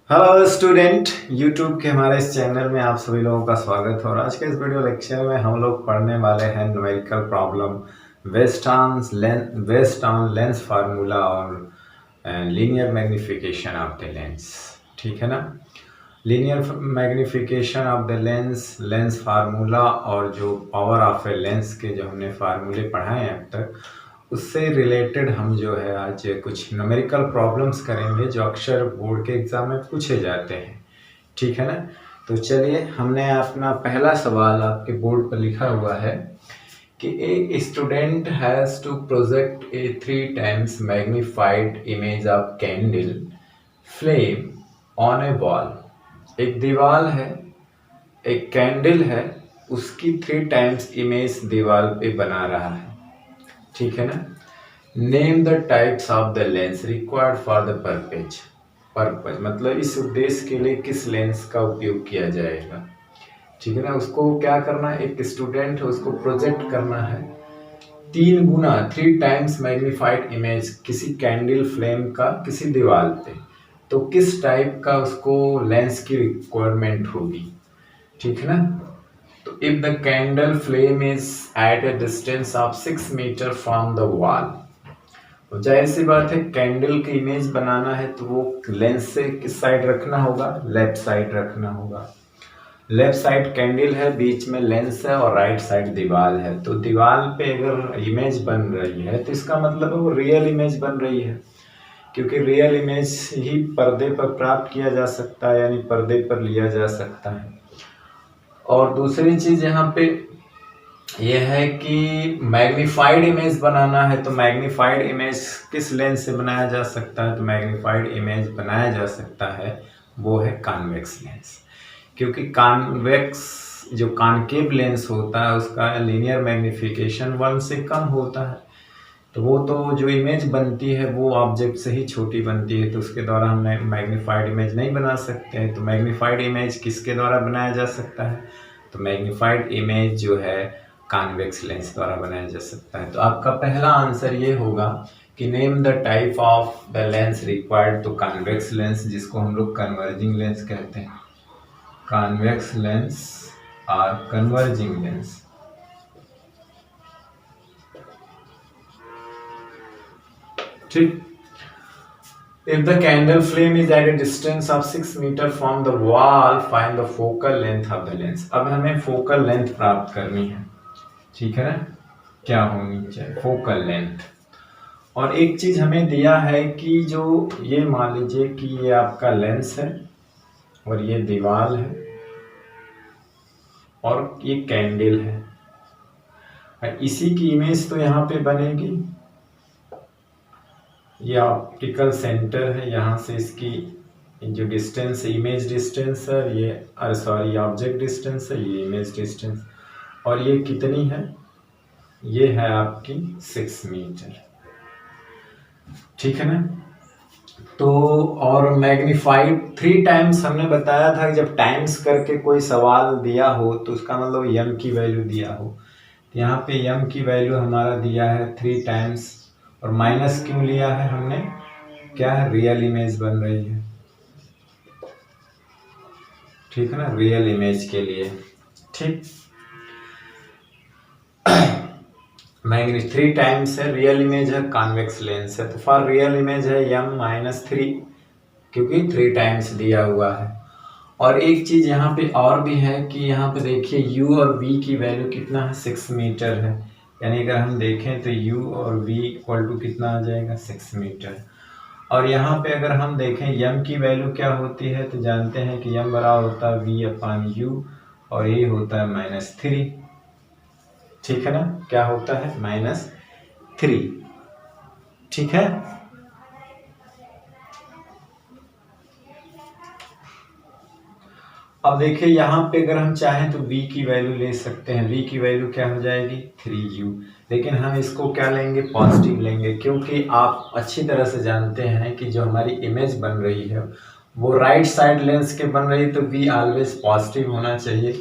Hello student, YouTube के हमारे इस चैनल में आप सभी लोगों का स्वागत है। और आज के इस वीडियो लेक्चर में हम लोग पढ़ने वाले हैं numerical problem based on lens formula और linear magnification of the lens. ठीक है ना। Linear magnification of the lens formula और जो पावर ऑफ ए लेंस के जो हमने फार्मूले पढ़ाए हैं अब तक, उससे रिलेटेड हम जो है आज कुछ न्यूमेरिकल प्रॉब्लम्स करेंगे जो अक्सर बोर्ड के एग्जाम में पूछे जाते हैं। ठीक है ना। तो चलिए, हमने अपना पहला सवाल आपके बोर्ड पर लिखा हुआ है कि एक student has to project a 3 times magnified image of candle flame on a wall. एक दीवार है, एक कैंडल है, उसकी 3 times इमेज दीवार पे बना रहा है। ठीक है ना। Name the types of the lens required for the purpose मतलब इस उद्देश्य के लिए किस लेंस का उपयोग किया जाएगा। ठीक है ना। उसको क्या करना है, एक स्टूडेंट है, उसको प्रोजेक्ट करना है 3 times मैग्नीफाइड इमेज किसी कैंडल फ्लेम का किसी दीवार पे। तो किस टाइप का उसको लेंस की रिक्वायरमेंट होगी। ठीक है ना। तो if the candle flame is at a distance of 6 metre from the wall, तो जाहिर सी बात है कैंडल की इमेज बनाना है तो वो लेंस से किस साइड रखना होगा, लेफ्ट साइड रखना होगा। लेफ्ट साइड कैंडल है, बीच में लेंस है और राइट साइड दीवार है। तो दीवार पे अगर इमेज बन रही है तो इसका मतलब है वो रियल इमेज बन रही है, क्योंकि रियल इमेज ही पर्दे पर प्राप्त किया जा सकता है, यानी पर्दे पर लिया जा सकता है। और दूसरी चीज यहाँ पे यह है कि मैग्नीफाइड इमेज बनाना है तो मैग्नीफाइड इमेज किस लेंस से बनाया जा सकता है। तो मैग्नीफाइड इमेज बनाया जा सकता है वो है कॉन्वेक्स लेंस, क्योंकि कॉन्वेक्स जो कॉनकेव लेंस होता है उसका लीनियर मैग्निफिकेशन 1 से कम होता है। तो वो तो जो इमेज बनती है वो ऑब्जेक्ट से ही छोटी बनती है, तो उसके द्वारा हम मैग्नीफाइड इमेज नहीं बना सकते हैं। तो मैग्नीफाइड इमेज किसके द्वारा बनाया जा सकता है। तो मैग्नीफाइड इमेज जो है कॉन्वेक्स लेंस द्वारा बनाया जा सकता है। तो आपका पहला आंसर ये होगा कि name the type of the lens required. तो कॉन्वेक्स लेंस, जिसको हम लोग कन्वर्जिंग लेंस कहते हैं, कॉन्वेक्स लेंस और कन्वर्जिंग लेंस। ठीक। If the candle flame is at a distance of 6 meter from the wall, find the focal length of the lens। अब हमें फोकल लेंथ प्राप्त करनी है। ठीक है ना। क्या होनी चाहिए, फोकल लेंथ। और एक चीज हमें दिया है कि जो ये मान लीजिए कि ये आपका लेंस है और ये दीवार है और ये कैंडल है, इसी की इमेज तो यहाँ पे बनेगी। ये ऑप्टिकल सेंटर है, यहाँ से इसकी जो डिस्टेंस है इमेज डिस्टेंस है, ये सॉरी ऑब्जेक्ट डिस्टेंस है, ये इमेज डिस्टेंस। और ये कितनी है, ये है आपकी 6 मीटर। ठीक है ना। तो और मैग्नीफाइड 3 times हमने बताया था कि जब टाइम्स करके कोई सवाल दिया हो तो उसका मतलब यम की वैल्यू दिया हो। तो यहाँ पे यम की वैल्यू हमारा दिया है 3 times, और माइनस क्यों लिया है हमने, क्या है, रियल इमेज बन रही है। ठीक है ना, रियल इमेज के लिए। ठीक। मैग्नी 3 times है, रियल इमेज है, कॉन्वेक्स लेंस है, तो फॉर रियल इमेज है m-3, क्योंकि 3 times दिया हुआ है। और एक चीज यहाँ पे और भी है कि यहाँ पे देखिए u और v की वैल्यू कितना है, 6 मीटर है। यानी अगर हम देखें तो u और v इक्वल टू कितना आ जाएगा, 6 मीटर। और यहाँ पे अगर हम देखें m की वैल्यू क्या होती है, तो जानते हैं कि m बराबर होता है v/u और ये होता है -3। ठीक है ना। क्या होता है, -3। ठीक है। अब देखिए यहाँ पे अगर हम चाहें तो v की वैल्यू ले सकते हैं। v की वैल्यू क्या हो जाएगी, 3u। लेकिन हम इसको क्या लेंगे, पॉजिटिव लेंगे, क्योंकि आप अच्छी तरह से जानते हैं कि जो हमारी इमेज बन रही है वो राइट साइड लेंस के बन रही है, तो v ऑलवेज पॉजिटिव होना चाहिए।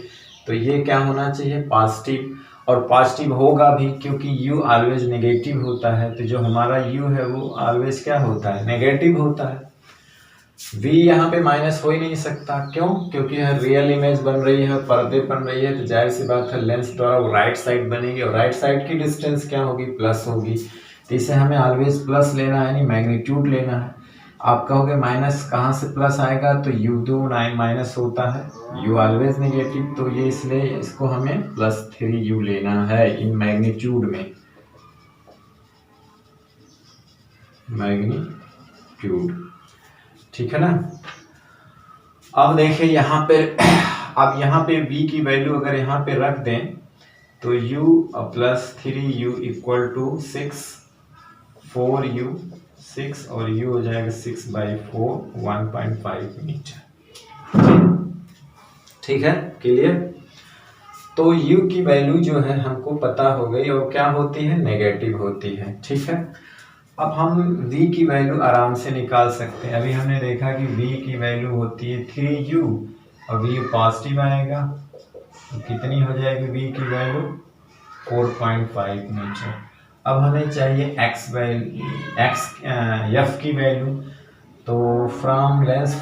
तो ये क्या होना चाहिए, पॉजिटिव। और पॉजिटिव होगा भी क्योंकि u ऑलवेज नेगेटिव होता है, तो जो हमारा u है वो ऑलवेज क्या होता है, नेगेटिव होता है। v यहाँ पे माइनस हो ही नहीं सकता, क्यों? क्योंकि यहाँ रियल इमेज बन रही है, पर्दे बन रही है, तो जाहिर सी बात है लेंस द्वारा वो राइट साइड बनेगी और राइट साइड की डिस्टेंस क्या होगी? प्लस होगी। तो इसे हमें ऑलवेज प्लस लेना है, यानी मैग्नीट्यूड लेना है। आप कहोगे माइनस कहाँ से प्लस आएगा? तो u दो माइनस होता है, u ऑलवेज नेगेटिव, तो ये इसलिए इसको हमें +3u लेना है इन मैग्नीट्यूड में, मैग्नीट्यूड, ठीक है ना। अब देखिए यहाँ पे अब यहाँ पे v की वैल्यू अगर यहाँ पे रख दें तो u +3u = 6, 4u 6 और u हो जाएगा 6/4, 1.5 मीटर, ठीक है, क्लियर। तो u की वैल्यू जो है हमको पता हो गई और क्या होती है? नेगेटिव होती है, ठीक है। अब हम v की वैल्यू आराम से निकाल सकते हैं। अभी हमने देखा कि v की वैल्यू होती है 3u और v पॉजिटिव आएगा तो कितनी हो जाएगी v की वैल्यू? 4.5 मीटर। अब हमें चाहिए f की वैल्यू, तो फ्रॉम लेंस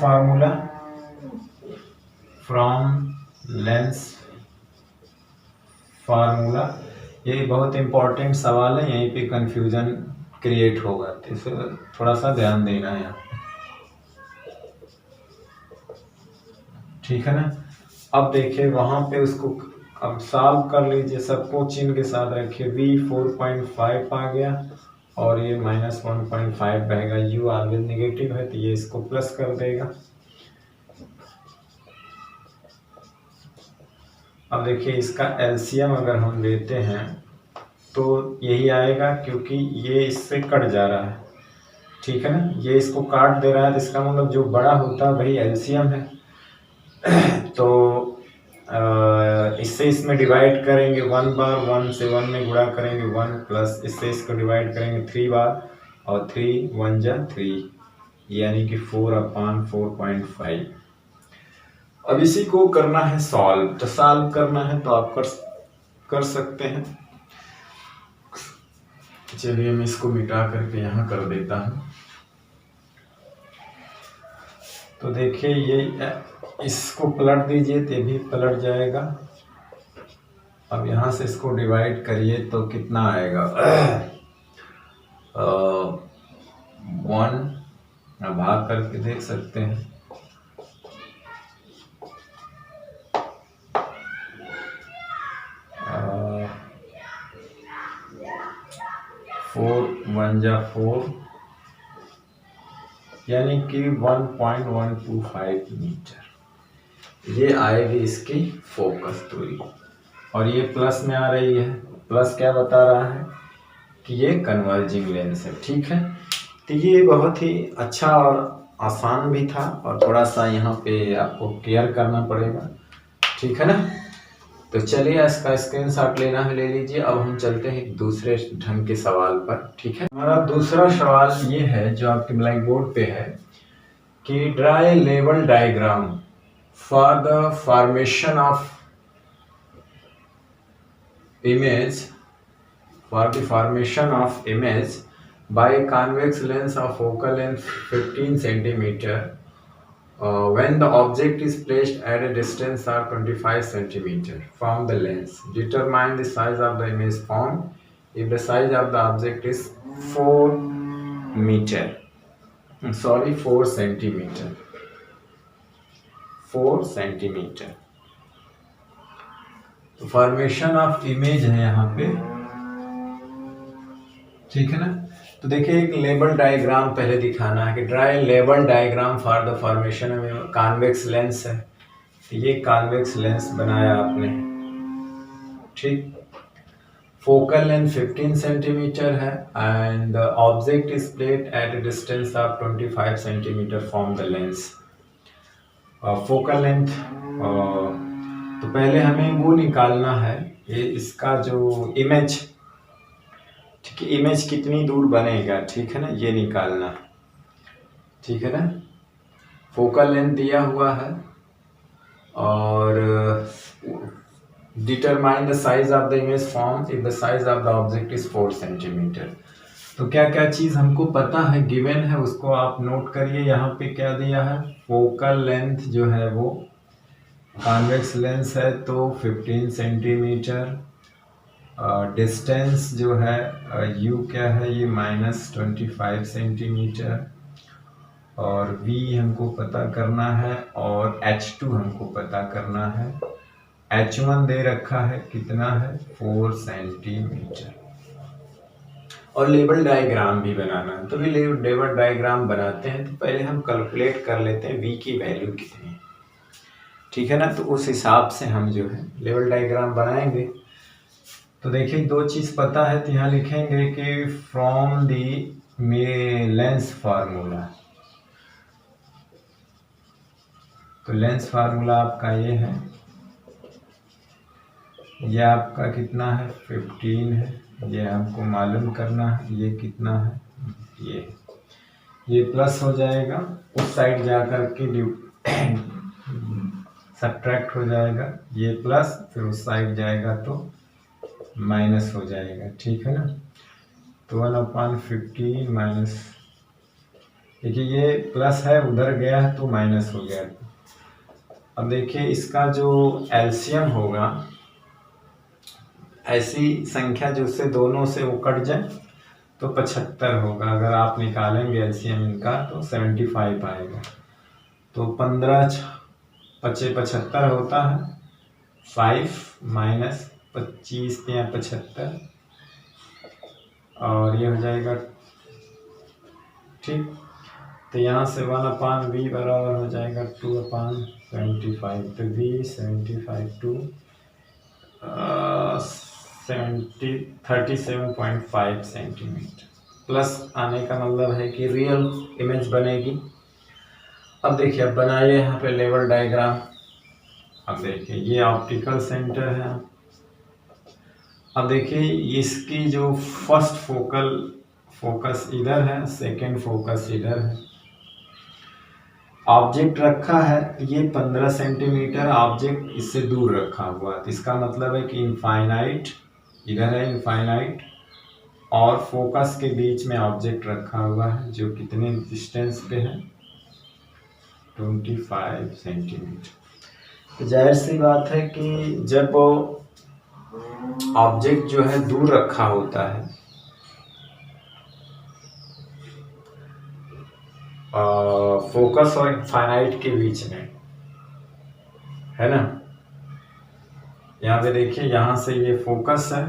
फार्मूला, ये बहुत इंपॉर्टेंट सवाल है, यहीं पे कंफ्यूजन क्रिएट होगा, तो इसे थोड़ा सा ध्यान देना है यहाँ, ठीक है ना। अब देखिए वहां पे उसको अब सॉल्व कर लीजिए, सबको चिन्ह के साथ रखिए। v 4.5 आ गया और ये -1.5 रहेगा, u ऑलवेज नेगेटिव है तो ये इसको प्लस कर देगा। अब देखिए इसका एलसीएम अगर हम लेते हैं तो यही आएगा, क्योंकि ये इससे कट जा रहा है, ठीक है ना, ये इसको काट दे रहा है, तो इसका मतलब जो बड़ा होता है वही एलसीएम है। तो इससे इसमें डिवाइड करेंगे 1 बार, 1 से 1 में गुणा करेंगे 1 प्लस इससे इसको डिवाइड करेंगे 3 बार और 3 1 जा 3, यानी कि 4/4.5। अब इसी को करना है सॉल्व, तो सॉल्व करना है तो आप कर सकते हैं। चलिए मैं इसको मिटा करके यहाँ कर देता हूँ। तो देखिए ये इसको पलट दीजिए तो ये भी पलट जाएगा। अब यहाँ से इसको डिवाइड करिए तो कितना आएगा? 1, भाग करके देख सकते हैं। 4 1 जा 4, यानी कि 1.125 मीटर ये आएगी इसकी फोकस दूरी, और ये प्लस में आ रही है। प्लस क्या बता रहा है? कि ये कन्वर्जिंग लेंस है, ठीक है। तो ये बहुत ही अच्छा और आसान भी था, और थोड़ा सा यहाँ पे आपको केयर करना पड़ेगा, ठीक है ना। तो चलिए इसका स्क्रीनशॉट लेना है, ले लीजिए। अब हम चलते हैं दूसरे ढंग के सवाल पर, ठीक है। हमारा दूसरा सवाल ये है जो आपके ब्लैक बोर्ड पे है कि dry level diagram for the formation of image by convex lens of focal length 15 centimeter when the object is placed at a distance of 25 centimeter from the lens. Determine the size of the image formed if the size of the object is 4 centimeter. 4 centimeter. तो formation of image है यहाँ पे, ठीक है ना। तो देखिए एक लेवल डायग्राम पहले दिखाना है कि dry level diagram for the formation में कॉन्वेक्स लेंस है, तो ये कॉन्वेक्स लेंस बनाया आपने, ठीक। फोकल लेंथ 15 सेंटीमीटर है and object is placed at a distance of 25 centimetre from the lens. Focal length तो पहले हमें वो निकालना है, ये इसका जो इमेज, ठीक है, इमेज कितनी दूर बनेगा, ठीक है ना, ये निकालना, ठीक है ना। फोकल लेंथ दिया हुआ है और determine the size of the image form if the size of the object is 4 centimetre. तो क्या क्या चीज़ हमको पता है, गिवन है, उसको आप नोट करिए। यहाँ पे क्या दिया है, फोकल लेंथ जो है वो कॉन्वेक्स लेंस है तो 15 सेंटीमीटर। डिस्टेंस जो है यू क्या है, ये -25 सेंटीमीटर। और v हमको पता करना है और h2 हमको पता करना है। h1 दे रखा है, कितना है, 4 सेंटीमीटर। और लेवल डायग्राम भी बनाना है। तो भी लेवल डायग्राम बनाते हैं तो पहले हम कैलकुलेट कर लेते हैं v की वैल्यू कितनी है, ठीक है ना। तो उस हिसाब से हम जो है लेवल डायग्राम बनाएंगे। तो देखिए दो चीज़ पता है, तो यहाँ लिखेंगे कि फ्रॉम दी लेंस फार्मूला। तो लेंस फार्मूला आपका ये है, ये आपका कितना है, 15 है। ये हमको मालूम करना है, ये कितना है, ये प्लस हो जाएगा, उस साइड जा कर के सब्ट्रैक्ट हो जाएगा, ये प्लस, फिर उस साइड जाएगा तो माइनस हो जाएगा, ठीक है ना। तो 1/15 माइनस, देखिए ये प्लस है, उधर गया है तो माइनस हो गया। अब देखिए इसका जो एलसीएम होगा, ऐसी संख्या जो से दोनों से वो कट जाए तो 75 होगा। अगर आप निकालेंगे एलसीएम इनका तो 75 आएगा। तो 15 × 75 होता है 5 माइनस 25 या 75, और ये हो जाएगा, ठीक। तो यहाँ से 1/v बराबर हो जाएगा 2/75। तो v 75 टू 37.5 सेंटीमीटर प्लस आने का मतलब है कि रियल इमेज बनेगी। अब देखिए, अब बनाइए यहाँ पे लेवल डायग्राम। अब देखिए ये ऑप्टिकल सेंटर है। अब देखिए इसकी जो फर्स्ट फोकस इधर है, सेकंड फोकस इधर है। ऑब्जेक्ट रखा है ये 15 सेंटीमीटर, ऑब्जेक्ट इससे दूर रखा हुआ है। तो इसका मतलब है कि इनफाइनाइट इधर है, इनफाइनाइट और फोकस के बीच में ऑब्जेक्ट रखा हुआ है, जो कितने डिस्टेंस पे है, 25 सेंटीमीटर। तो जाहिर सी बात है कि जब ऑब्जेक्ट जो है दूर रखा होता है, फोकस और इनफाइनाइट के बीच में, है ना। यहाँ पे देखिए, यहाँ से ये फोकस है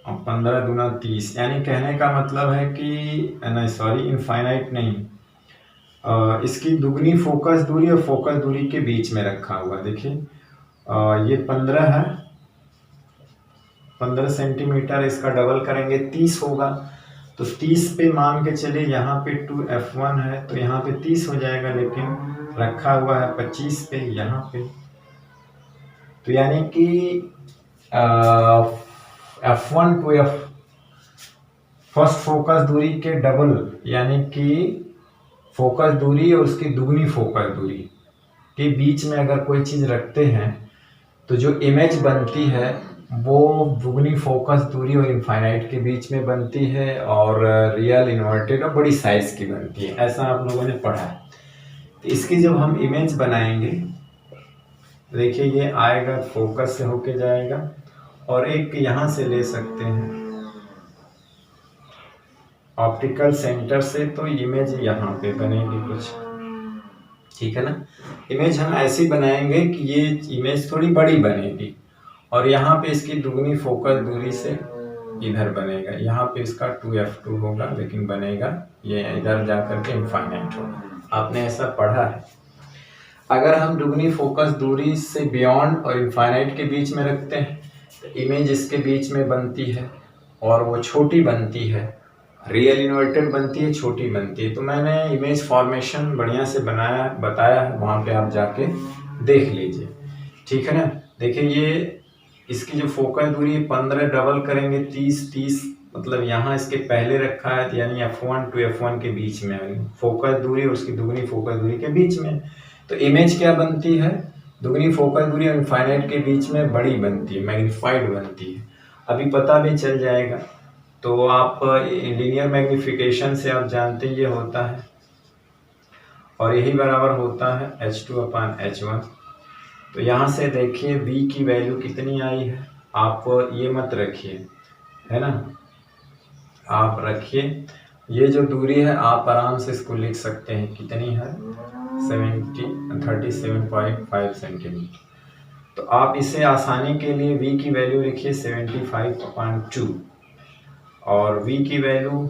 और 15 दूना 30, यानी कहने का मतलब है कि नहीं, सॉरी, इनफाइनाइट नहीं, इसकी दुगनी फोकस दूरी और फोकस दूरी के बीच में रखा हुआ। देखिए ये 15 है, 15 सेंटीमीटर, इसका डबल करेंगे 30 होगा। तो 30 पे मान के चलिए, यहाँ पे 2f1 है तो यहाँ पे 30 हो जाएगा, लेकिन रखा हुआ है 25 पे यहाँ पे। तो यानी कि f1 to f first focus दूरी के डबल, यानी कि फोकस दूरी और उसकी दुगनी फोकस दूरी के बीच में अगर कोई चीज़ रखते हैं तो जो इमेज बनती है वो दुगनी फोकस दूरी और इनफाइनाइट के बीच में बनती है, और रियल इन्वर्टेड और बड़ी साइज की बनती है। ऐसा आप लोगों ने पढ़ा है। तो इसकी जब हम इमेज बनाएंगे, देखिए ये आएगा, फोकस से होके जाएगा, और एक यहाँ से ले सकते हैं ऑप्टिकल सेंटर से, तो इमेज यहाँ पे बनेगी कुछ, ठीक है ना। इमेज हम ऐसी बनाएंगे कि ये इमेज थोड़ी बड़ी बनेगी, और यहाँ पे इसकी दुगनी फोकस दूरी से इधर बनेगा। यहाँ पे इसका 2f2 होगा, लेकिन बनेगा ये इधर जाकर के इनफाइनाइट होगा। आपने ऐसा पढ़ा है। अगर हम दुगनी फोकस दूरी से बियॉन्ड और इनफाइनाइट के बीच में रखते हैं तो इमेज इसके बीच में बनती है, और वो छोटी बनती है, रियल इन्वर्टेड बनती है, छोटी बनती है। तो मैंने इमेज फॉर्मेशन बढ़िया से बताया है, वहाँ पे आप जाके देख लीजिए, ठीक है ना। देखिए ये इसकी जो फोकस दूरी 15 डबल करेंगे 30, मतलब यहाँ इसके पहले रखा है, यानी f1 टू f1 के बीच में फोकस दूरी और उसकी दुगनी फोकस दूरी के बीच में। तो इमेज क्या बनती है, दुगनी फोकस दूरी और इनफाइनाइट के बीच में बड़ी बनती है, मैग्नीफाइड बनती है। अभी पता भी चल जाएगा। तो आप लीनियर मैग्नीफिकेशन से आप जानते हैं ये होता है, और यही बराबर होता है H2/H1। तो यहाँ से देखिए V की वैल्यू कितनी आई है, आप ये मत रखिए, है ना, आप रखिए, ये जो दूरी है आप आराम से इसको लिख सकते हैं, कितनी है 37.5 सेंटीमीटर। तो आप इसे आसानी के लिए V की वैल्यू लिखिए 75/2, और V की वैल्यू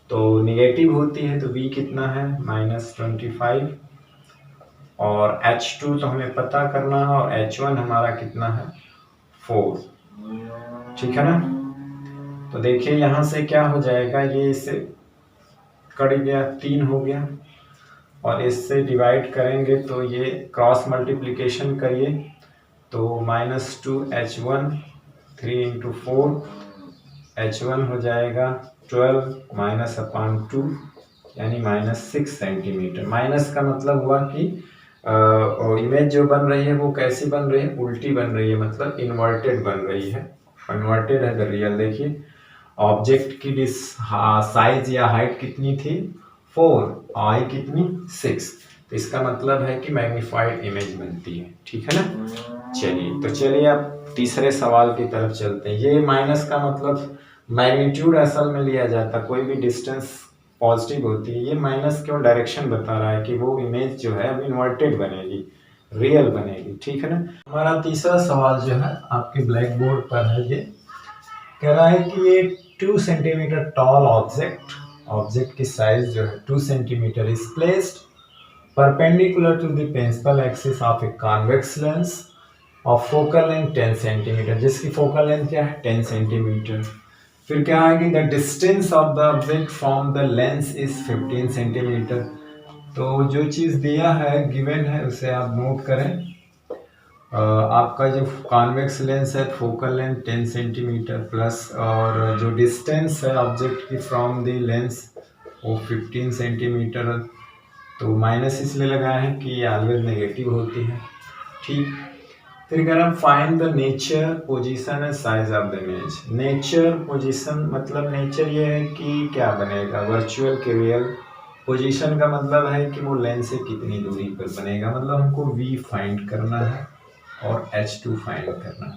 तो निगेटिव होती है, तो V कितना है -25, और H2 तो हमें पता करना है, और H1 हमारा कितना है 4, ठीक है ना। तो देखिए यहाँ से क्या हो जाएगा, ये इससे कट गया, 3 हो गया, और इससे डिवाइड करेंगे तो ये क्रॉस मल्टीप्लिकेशन करिए, तो -2H1, 3 × 4, H1 हो जाएगा 12 -/2 यानी -6 सेंटीमीटर। माइनस का मतलब हुआ कि इमेज जो बन रही है वो कैसी बन रही है, उल्टी बन रही है, मतलब इन्वर्टेड बन रही है। इन्वर्टेड है द रियल। देखिए ऑब्जेक्ट की साइज या हाइट कितनी थी 4, आई कितनी 6, तो इसका मतलब है कि मैग्नीफाइड इमेज बनती है, ठीक है ना। चलिए अब तीसरे सवाल की तरफ चलते हैं। ये माइनस का मतलब मैग्नीट्यूड असल में लिया जाता, कोई भी डिस्टेंस पॉजिटिव होती है, ये माइनस क्यों डायरेक्शन बता रहा है कि वो इमेज जो है अब इन्वर्टेड बनेगी, रियल बनेगी, ठीक है ना। हमारा तीसरा सवाल जो है आपके ब्लैक बोर्ड पर है, ये कह रहा है कि ये 2 सेंटीमीटर टॉल ऑब्जेक्ट की साइज जो है 2 centimetre is placed perpendicular to the principal axis of a convex lens of focal length 10 centimetre, जिसकी फोकल लेंथ क्या है 10 सेंटीमीटर। फिर क्या है कि the distance of the object from the lens is 15 centimetre. तो जो चीज़ दिया है, गिवन है, उसे आप नोट करें। आपका जो कॉन्वेक्स लेंस है, फोकल लेंथ 10 सेंटीमीटर प्लस, और जो डिस्टेंस है ऑब्जेक्ट की फ्रॉम द लेंस वो 15 सेंटीमीटर। तो माइनस इसलिए लगाया है कि ये ऑलवेज नेगेटिव होती है, ठीक। फिर अगर हम find the nature, position and size of the image. Nature position मतलब नेचर ये है कि क्या बनेगा, वर्चुअल के रियल। पोजीशन का मतलब है कि वो लेंस से कितनी दूरी पर बनेगा, मतलब हमको V फाइंड करना है और H2 फाइंड करना है।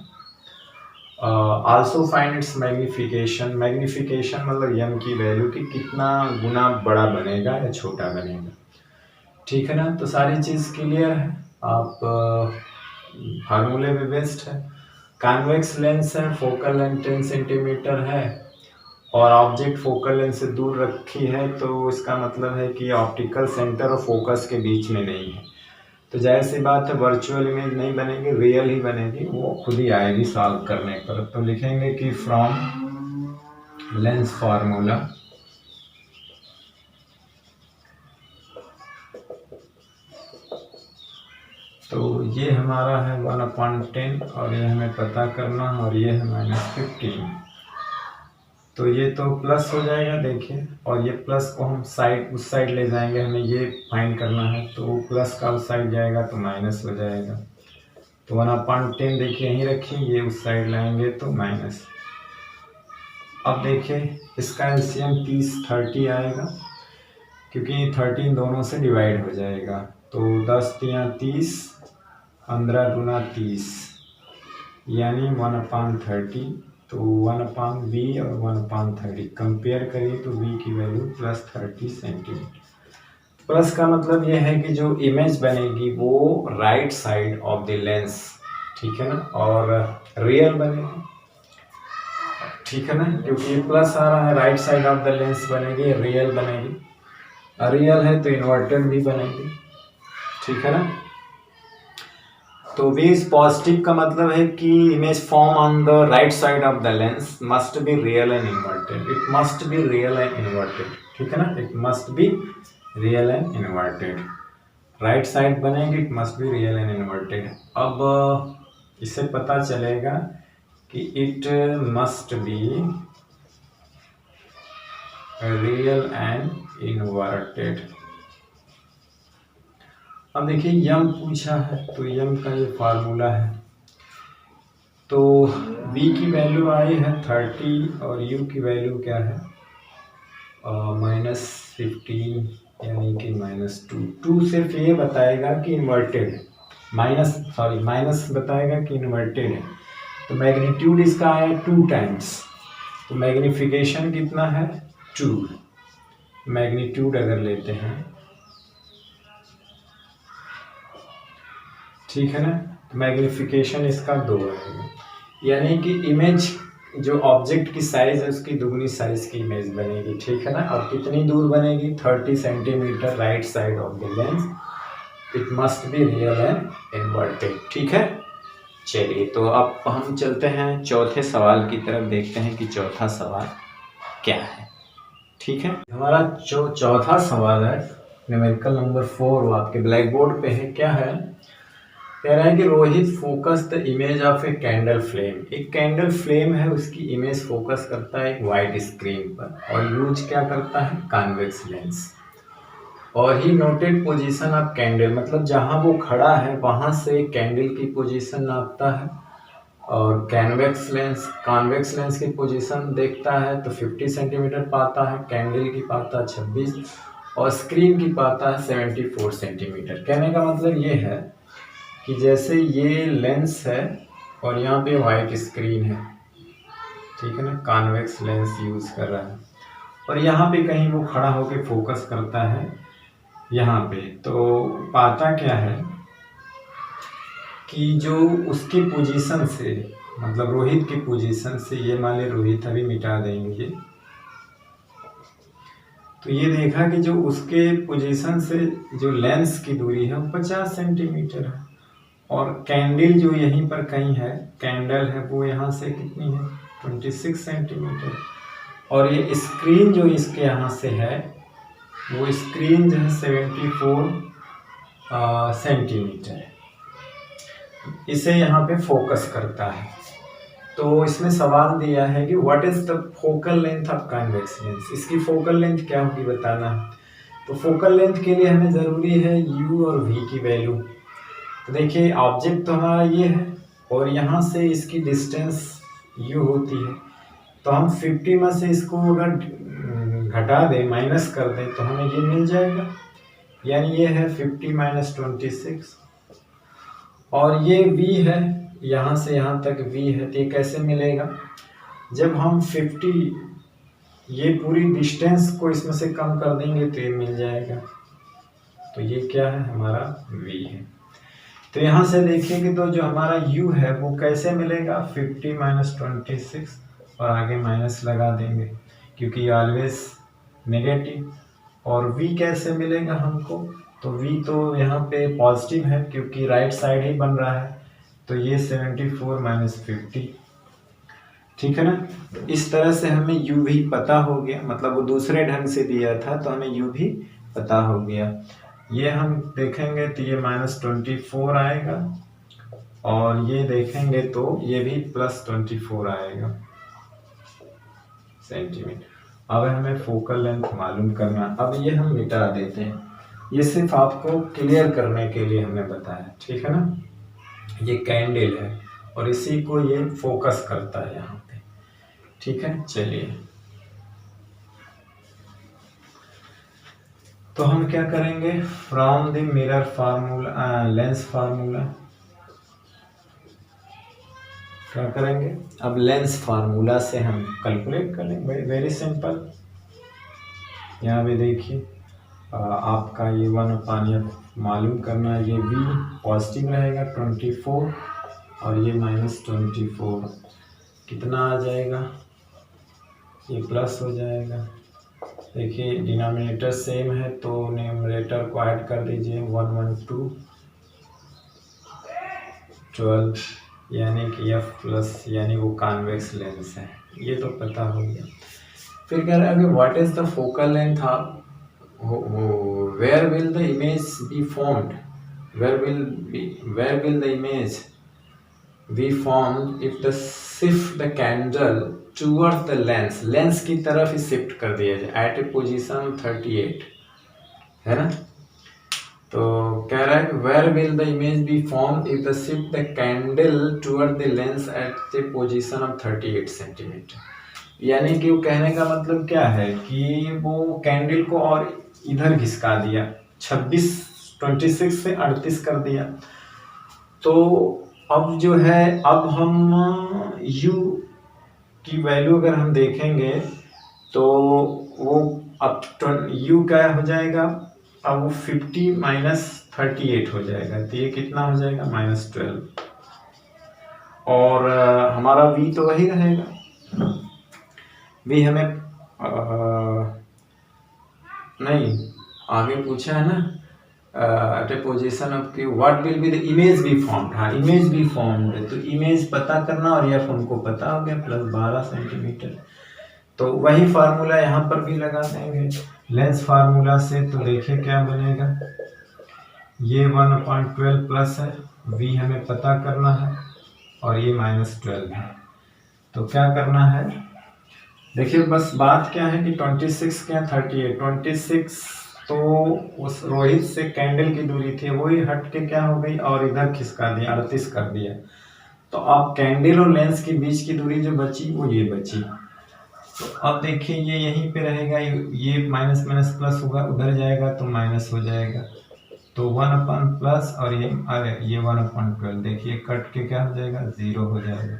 Also find its magnification. Magnification मतलब m की वैल्यू की कितना गुना बड़ा बनेगा या छोटा बनेगा, ठीक है ना। तो सारी चीज़ क्लियर है, आप फार्मूले में बेस्ड है। कॉन्वेक्स लेंस है, फोकल लेंथ 10 सेंटीमीटर है, और ऑब्जेक्ट फोकल लेंथ से दूर रखी है, तो इसका मतलब है कि ऑप्टिकल सेंटर और फोकस के बीच में नहीं है। तो जाहिर सी बात है वर्चुअल इमेज नहीं बनेगी, रियल ही बनेगी, वो खुद ही आएगी सॉल्व करने पर। तो लिखेंगे कि फ्रॉम लेंस फार्मूला तो ये हमारा है 1/10, और ये हमें पता करना, और ये है -15। तो ये तो प्लस हो जाएगा, देखिए, और ये प्लस को हम साइड उस साइड ले जाएंगे, हमें ये फाइंड करना है, तो प्लस का उस साइड जाएगा तो माइनस हो जाएगा। तो 1/10 देखिए यहीं रखिए, ये उस साइड लाएंगे तो माइनस। अब देखिए इसका एलसीएम 30 आएगा, क्योंकि 13 दोनों से डिवाइड हो जाएगा। तो 10 × 30, 15 × 30 यानी 1/30। तो 1/V और 1/30 कंपेयर करिए तो V की वैल्यू +30 सेंटीमीटर। प्लस का मतलब ये है कि जो इमेज बनेगी वो right side of the lens, ठीक है ना, और रियल बनेगी, ठीक है ना, क्योंकि ये प्लस आ रहा है, right side of the lens बनेगी, रियल बनेगी। रियल है तो इन्वर्टेड भी बनेगी, ठीक है ना। तो V इज पॉजिटिव का मतलब है कि image form on the right side of the lens must be real and inverted. It must be real and inverted, ठीक है ना, it must be real and inverted. Right side बनेगी, it must be real and inverted. अब इससे पता चलेगा कि it must be real and inverted. अब देखिए यम पूछा है, तो यम का ये फार्मूला है। तो v की वैल्यू आई है 30 और u की वैल्यू क्या है -15 यानी कि -2 सिर्फ ये बताएगा कि इन्वर्टेड है, माइनस बताएगा कि इन्वर्टेड है। तो मैग्नीट्यूड इसका है 2 टाइम्स, तो मैग्निफिकेशन कितना है 2। मैग्नीट्यूड अगर लेते हैं, ठीक है ना, तो मैग्निफिकेशन इसका 2 आएगा, यानी कि इमेज जो ऑब्जेक्ट की साइज है उसकी दुगनी साइज की इमेज बनेगी, ठीक है ना। और कितनी दूर बनेगी 30 centimetre right side of the lens, it must be real and inverted, ठीक है। चलिए तो अब हम चलते हैं चौथे सवाल की तरफ, देखते हैं कि चौथा सवाल क्या है, ठीक है। हमारा जो चौथा सवाल है न्यूमेरिकल नंबर 4, वो आपके ब्लैक बोर्ड पे है। क्या है, कह रहा है कि Rohit focus the image of a candle flame. एक कैंडल फ्लेम है, उसकी इमेज फोकस करता है एक वाइट स्क्रीन पर, और यूज क्या करता है कॉन्वेक्स लेंस। और he noted position of candle, मतलब जहां वो खड़ा है वहां से कैंडल की पोजीशन नापता है, और कॉन्वेक्स लेंस की पोजीशन देखता है तो 50 सेंटीमीटर पाता है, कैंडल की पाता है 26, और स्क्रीन की पाता है 74 सेंटीमीटर। कहने का मतलब ये है कि जैसे ये लेंस है और यहाँ पे वाइट स्क्रीन है, ठीक है ना, कॉन्वेक्स लेंस यूज कर रहा है, और यहाँ पे कहीं वो खड़ा होके फोकस करता है यहाँ पे, तो पाता क्या है कि जो उसकी पोजीशन से, मतलब रोहित की पोजीशन से, ये मान ले रोहित, अभी मिटा देंगे ये, तो ये देखा कि जो उसके पोजीशन से जो लेंस की दूरी है वो 50 सेंटीमीटर है, और कैंडल जो यहीं पर कहीं है, कैंडल है वो यहाँ से कितनी है 26 सेंटीमीटर, और ये स्क्रीन जो इसके यहाँ से है वो स्क्रीन जो है 74 सेंटीमीटर है, इसे यहाँ पे फोकस करता है। तो इसमें सवाल दिया है कि what is the focal length of convex lens, इसकी फोकल लेंथ क्या होगी बताना है। तो फोकल लेंथ के लिए हमें ज़रूरी है u और v की वैल्यू। तो देखिए ऑब्जेक्ट तो हमारा ये है, और यहाँ से इसकी डिस्टेंस u होती है, तो हम 50 में से इसको अगर घटा दें, माइनस कर दें, तो हमें ये मिल जाएगा, यानी ये है 50 माइनस 26, और ये v है, यहाँ से यहाँ तक v है, तो ये कैसे मिलेगा, जब हम 50 ये पूरी डिस्टेंस को इसमें से कम कर देंगे तो ये मिल जाएगा, तो ये क्या है हमारा v है। तो यहाँ से देखिए कि तो जो हमारा u है वो कैसे मिलेगा, 50 माइनस 26, और आगे माइनस लगा देंगे क्योंकि ऑलवेज नेगेटिव, और v कैसे मिलेगा हमको, तो v तो यहाँ पे पॉजिटिव है क्योंकि राइट साइड ही बन रहा है, तो ये 74 माइनस 50, ठीक है ना। तो इस तरह से हमें u भी पता हो गया, मतलब वो दूसरे ढंग से दिया था तो हमें u भी पता हो गया। ये हम देखेंगे तो ये -24 आएगा, और ये देखेंगे तो ये भी +24 आएगा सेंटीमीटर। अब हमें फोकल लेंथ मालूम करना, अब ये हम मिटा देते हैं, ये सिर्फ आपको क्लियर करने के लिए हमने बताया, ठीक है ना। ये कैंडल है और इसी को ये फोकस करता है यहाँ पे, ठीक है। चलिए तो हम क्या करेंगे, from the mirror formula, lens formula क्या करेंगे, अब लेंस फार्मूला से हम कैलकुलेट कर लेंगे, वेरी सिंपल। यहाँ पे देखिए आपका ये 1/f मालूम करना है, ये v पॉजिटिव रहेगा 24, और ये -24 कितना आ जाएगा, ये प्लस हो जाएगा। देखिए डिनोमिनेटर सेम है तो न्यूमरेटर को ऐड कर दीजिए, 112 12, यानी कि f प्लस, यानी वो कॉन्वेक्स लेंस है, ये तो पता हो गया। फिर कह रहा है कि what is the focal length of, where will the image be formed, where will the image be formed if the shift the candle towards the lens की तरफ ही शिफ्ट कर दिया जाए at a position 38, है ना। तो कह रहा है where will the image be form if the shift the candle toward the lens at the position of 38 centimetre. यानी कि वो कहने का मतलब क्या है कि वो कैंडल को और इधर घिसका दिया, 26 से 38 कर दिया। तो अब जो है, अब हम u की वैल्यू अगर हम देखेंगे तो वो अब u क्या हो जाएगा, अब वो 50 माइनस 38 हो जाएगा, तो ये कितना हो जाएगा -12। और हमारा v तो वही रहेगा, v हमें नहीं, आगे पूछा है ना एट ए पोजीशन ऑफ की what will be the image be formed. हाँ, इमेज बी फॉर्म्ड, तो इमेज पता करना और एफ हमको पता हो गया +12 सेंटीमीटर। तो वही फार्मूला यहाँ पर भी लगा देंगे लेंस फार्मूला से। तो देखिए क्या बनेगा, ये 1/12 प्लस है, v हमें पता करना है और ये -12 है। तो क्या करना है, देखिए बस बात क्या है कि 26 क्या 38, 26 तो उस रोहित से कैंडल की दूरी थी, वही हट के क्या हो गई और इधर खिसका दिया, 38 कर दिया। तो अब कैंडल और लेंस के बीच की दूरी जो बची वो ये बची। तो अब देखिए ये यहीं पे रहेगा, ये माइनस माइनस प्लस होगा, उधर जाएगा तो माइनस हो जाएगा। तो 1/+ और ये 1/12, देखिए कट के क्या हो जाएगा 0 हो जाएगा।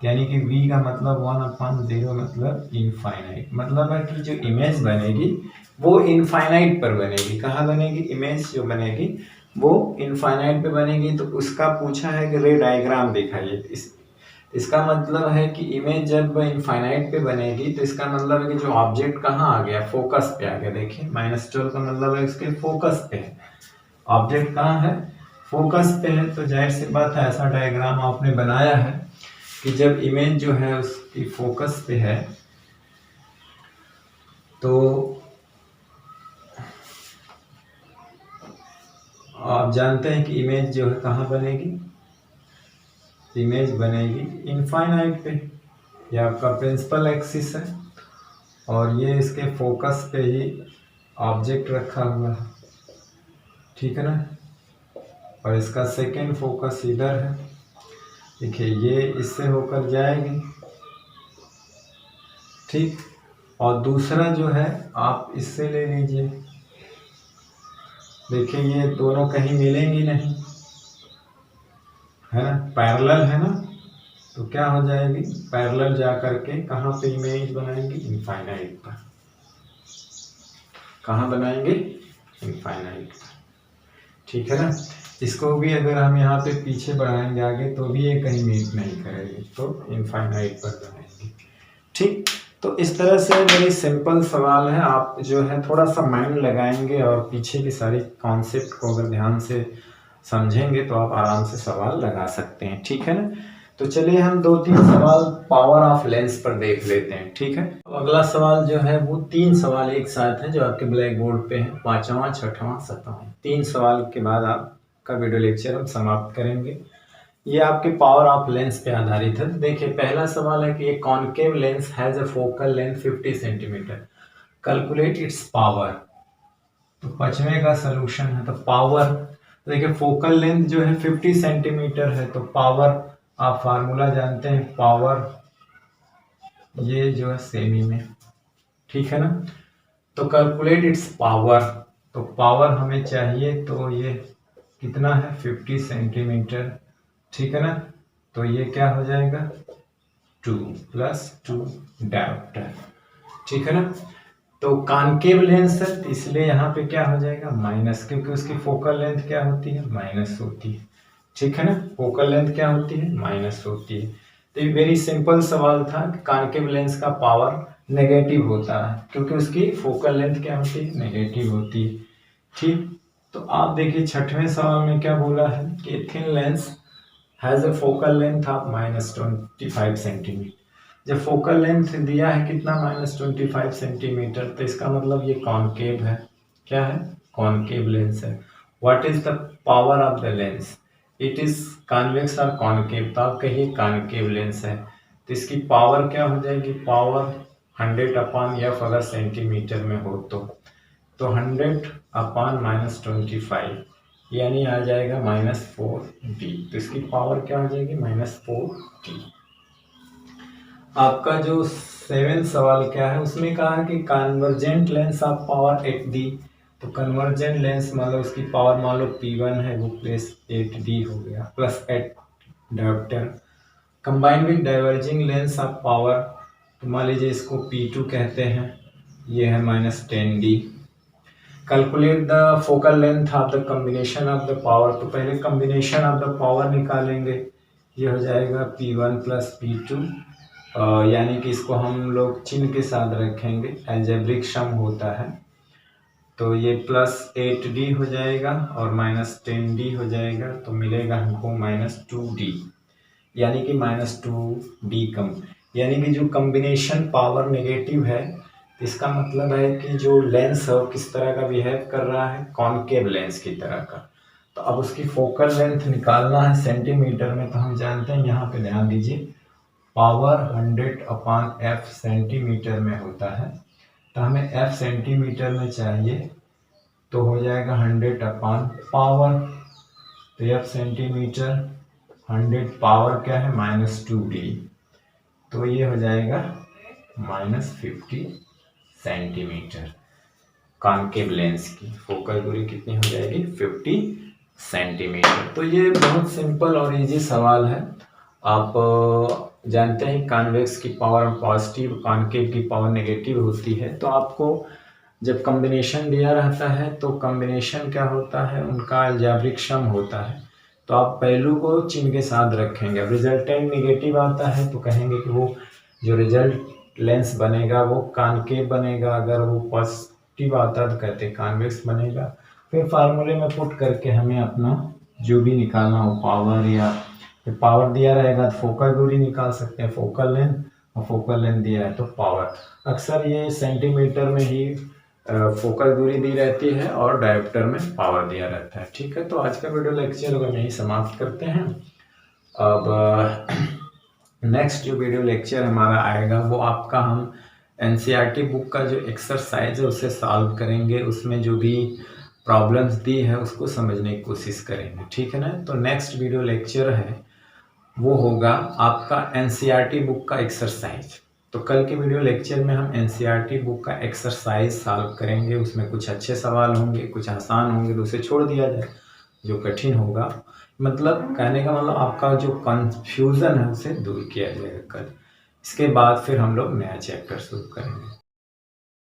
यानी कि v का मतलब 1/0 मतलब इनफाइनाइट। मतलब है कि जो इमेज बनेगी वो इनफाइनाइट पर बनेगी। कहाँ बनेगी इमेज जो बनेगी वो इनफाइनाइट पे बनेगी। तो उसका पूछा है कि रे डायग्राम दिखाइए। इसका मतलब है कि इमेज जब इनफाइनाइट पे बनेगी तो इसका मतलब है कि जो ऑब्जेक्ट कहाँ आ गया, फोकस पे आ गया। देखिए -12 का मतलब है इसके फोकस पे है, ऑब्जेक्ट कहाँ है फोकस पे है। तो जाहिर सी बात है ऐसा डायग्राम आपने बनाया है कि जब इमेज जो है उसकी फोकस पे है तो आप जानते हैं कि इमेज जो है कहाँ बनेगी, इमेज बनेगी इनफाइनाइट पे। ये आपका प्रिंसिपल एक्सिस है और ये इसके फोकस पे ही ऑब्जेक्ट रखा हुआ है, ठीक है ना। और इसका सेकेंड फोकस इधर है। देखिए ये इससे होकर जाएगी, ठीक। और दूसरा जो है आप इससे ले लीजिए। देखिए ये दोनों कहीं मिलेंगी नहीं, है ना, पैरेलल है ना। तो क्या हो जाएगी, पैरेलल जा करके कहाँ पे इमेज बनाएंगे, इनफाइनाइट पर। कहाँ बनाएंगे, इनफाइनाइट पर, ठीक है ना। इसको भी अगर हम यहाँ पे पीछे बढ़ाएंगे आगे तो भी ये कहीं मीट नहीं करेगी, तो इनफाइनाइट पर बनाएंगे, ठीक। तो इस तरह से बड़ी सिंपल सवाल है। आप जो है थोड़ा सा माइंड लगाएंगे और पीछे की सारी कॉन्सेप्ट को अगर ध्यान से समझेंगे तो आप आराम से सवाल लगा सकते हैं, ठीक है ना। तो चलिए हम 2-3 सवाल पावर ऑफ लेंस पर देख लेते हैं, ठीक है। अगला सवाल जो है वो 3 सवाल एक साथ हैं जो आपके ब्लैक बोर्ड पे हैं, 5वां 6वां 7वां। 3 सवाल के बाद आपका वीडियो लेक्चर हम समाप्त करेंगे। ये आपके पावर ऑफ लेंस पे आधारित है। देखिए पहला सवाल है कि एक concave lens has a focal length 50 centimetre, calculate its power. तो 5वें का सलूशन है। तो पावर, देखिए फोकल लेंथ जो है 50 सेंटीमीटर है, तो पावर आप फार्मूला जानते हैं, पावर ये जो है सेमी में, ठीक है ना। तो कैलकुलेट इट्स पावर, तो पावर हमें चाहिए, तो ये कितना है 50 सेंटीमीटर, ठीक है ना। तो ये क्या हो जाएगा 2 + 2 डायोप्टर, ठीक है ना। तो कॉनकेव लेंस है तो इसलिए यहाँ पे क्या हो जाएगा माइनस, क्योंकि उसकी फोकल लेंथ क्या होती है माइनस होती है, ठीक है ना। फोकल लेंथ क्या होती है माइनस होती है। तो ये वेरी सिंपल सवाल था कि कॉनकेव लेंस का पावर नेगेटिव होता है क्योंकि उसकी फोकल लेंथ क्या होती है नेगेटिव होती है, ठीक। तो आप देखिए 6वें सवाल में क्या बोला है कि thin lens has a focal length of -25 centimetre. जब फोकल लेंथ दिया है कितना -25 सेंटीमीटर, तो इसका मतलब ये कॉनकेव है। क्या है, कॉनकेव लेंस है। What is the power of the lens, it is convex और कॉनकेव। तो आप कहिए कॉनकेव लेंस है, तो इसकी पावर क्या हो जाएगी, पावर 100/F अगर सेंटीमीटर में हो तो तो 100/-25 यानी आ जाएगा -4d। तो इसकी पावर क्या हो जाएगी? -4d। आपका जो 7 सवाल क्या है, उसमें कहा है कि convergent lens of power 8d। तो कन्वर्जेंट लेंस मतलब उसकी पावर मान लो P1 है, वो प्लस 8d हो गया, plus 8 dioptre. Combine with diverging lens of power, तो मान लीजिए इसको P2 कहते हैं, ये है -10d। Calculate the focal length of the combination of the power, तो पहले कॉम्बिनेशन ऑफ द पावर निकालेंगे। ये हो जाएगा P1 प्लस P2, यानी कि इसको हम लोग चिन्ह के साथ रखेंगे, अलजेब्रिक सम होता है। तो ये +8d हो जाएगा और -10d हो जाएगा, तो मिलेगा हमको -2d, यानी कि -2d कम, यानी कि जो कॉम्बिनेशन पावर नेगेटिव है, इसका मतलब है कि जो लेंस है वो किस तरह का बिहेव कर रहा है, कॉनकेव लेंस की तरह का। तो अब उसकी फोकल लेंथ निकालना है सेंटीमीटर में, तो हम जानते हैं, यहाँ पे ध्यान दीजिए, पावर 100/f सेंटीमीटर में होता है। तो हमें f सेंटीमीटर में चाहिए, तो हो जाएगा 100/पावर। तो f सेंटीमीटर, 100 पावर क्या है? -2d। तो ये हो जाएगा -50 सेंटीमीटर। कॉनकेव लेंस की फोकल दूरी कितनी हो जाएगी? 50 सेंटीमीटर। तो ये बहुत सिंपल और इजी सवाल है। आप जानते हैं कॉन्वेक्स की पावर पॉजिटिव, कॉनकेव की पावर नेगेटिव होती है। तो आपको जब कॉम्बिनेशन दिया रहता है, तो कॉम्बिनेशन क्या होता है, उनका अलजेब्रिक सम होता है। तो आप पहलू को चिन्ह के साथ रखेंगे। अब रिजल्टेंट नेगेटिव आता है तो कहेंगे कि वो जो रिजल्ट लेंस बनेगा वो कॉनकेव बनेगा, अगर वो पॉजिटिव आता है तो कहते हैं कॉन्वेक्स बनेगा। फिर फार्मूले में पुट करके हमें अपना जो भी निकालना हो, पावर या पावर दिया रहेगा तो फोकल दूरी निकाल सकते हैं, फोकल लेंथ, और फोकल लेंथ दिया है तो पावर। अक्सर ये सेंटीमीटर में ही फोकल दूरी दी रहती है और डायोप्टर में पावर दिया रहता है। ठीक है, तो आज का वीडियो लेक्चर हम यही समाप्त करते हैं। अब नेक्स्ट जो वीडियो लेक्चर हमारा आएगा वो आपका हम एनसीईआरटी बुक का जो एक्सरसाइज है उसे सॉल्व करेंगे, उसमें जो भी प्रॉब्लम्स दी है उसको समझने की कोशिश करेंगे। ठीक है ना। तो नेक्स्ट वीडियो लेक्चर है वो होगा आपका एनसीईआरटी बुक का एक्सरसाइज। तो कल के वीडियो लेक्चर में हम एनसीईआरटी बुक का एक्सरसाइज सॉल्व करेंगे। उसमें कुछ अच्छे सवाल होंगे, कुछ आसान होंगे, तो उसे छोड़ दिया जाए। जो कठिन होगा, मतलब कहने का मतलब आपका जो कंफ्यूजन है उसे दूर किया जाएगा कल। इसके बाद फिर हम लोग नया चैप्टर शुरू करेंगे।